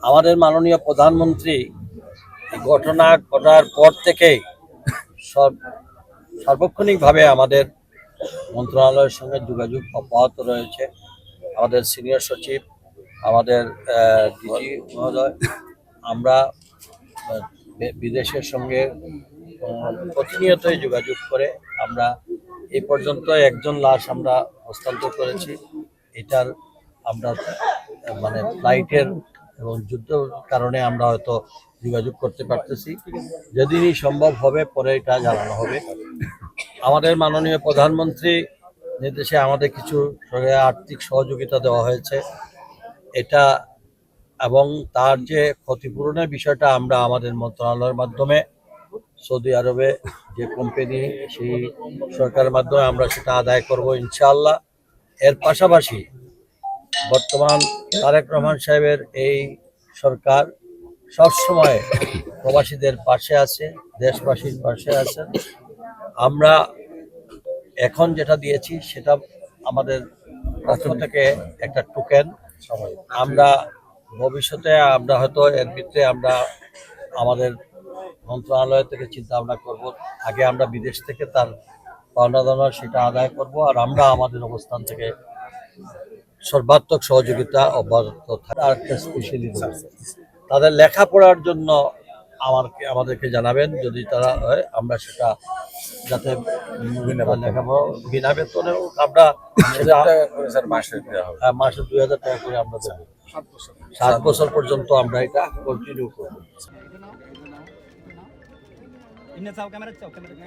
আমাদের মাননীয় প্রধানমন্ত্রী এই ঘটনা ঘটার পর থেকেই সার্বক্ষণিকভাবে আমাদের মন্ত্রণালয়ের সঙ্গে যোগাযোগ অব্যাহত রয়েছে। আমাদের সিনিয়র সচিব, আমাদের ডিজি মহোদয়, আমরা বিদেশের সঙ্গে প্রতিনিয়তই যোগাযোগ করে আমরা এই পর্যন্ত একজন লাশ আমরা হস্তান্তর করেছি। এটার আমরা মানে ফ্লাইটের এবং যুদ্ধের কারণে আমরা হয়তো যোগাযোগ করতে পারতেছি। যেদিনই সম্ভব হবে পরে এটা জানানো হবে। আমাদের মাননীয় প্রধানমন্ত্রী নির্দেশে আমাদের কিছু আর্থিক সহযোগিতা দেওয়া হয়েছে। এটা এবং তার যে ক্ষতিপূরণের বিষয়টা আমরা আমাদের মন্ত্রণালয়ের মাধ্যমে সৌদি আরবে যে কোম্পানি সেই সরকারের মাধ্যমে আমরা সেটা আদায় করব ইনশাআল্লাহ। এর পাশাপাশি বর্তমান তারেক রহমান সাহেবের এই সরকার সবসময় প্রবাসীদের পাশে আছে, দেশবাসীর পাশে আছে। আমরা এখন যেটা দিয়েছি সেটা আমাদের পক্ষ থেকে একটা টোকেন। আমরা ভবিষ্যতে আমরা হয়তো এর ভিতরে আমরা আমাদের মন্ত্রণালয় থেকে চিন্তা ভাবনা করব। আগে আমরা বিদেশ থেকে তার পাওনা দানা সেটা আদায় করব, আর আমরা আমাদের অবস্থান থেকে সর্বাত্মক সহযোগিতা অব্যাহত থাকে। আর একটা স্পেশালি তাদের লেখাপড়ার জন্য আমাদেরকে জানাবেন, যদি তারা হয় আমরা সেটা যাতে লেখাপড়া বিনা বেতনে আমরা মাসে 2000 টাকা করে আমরা দেবো। 7 বছর পর্যন্ত আমরা এটা কন্টিনিউ করবো। ইন্নে চাও ক্যামেরা চাও ক্যামেরা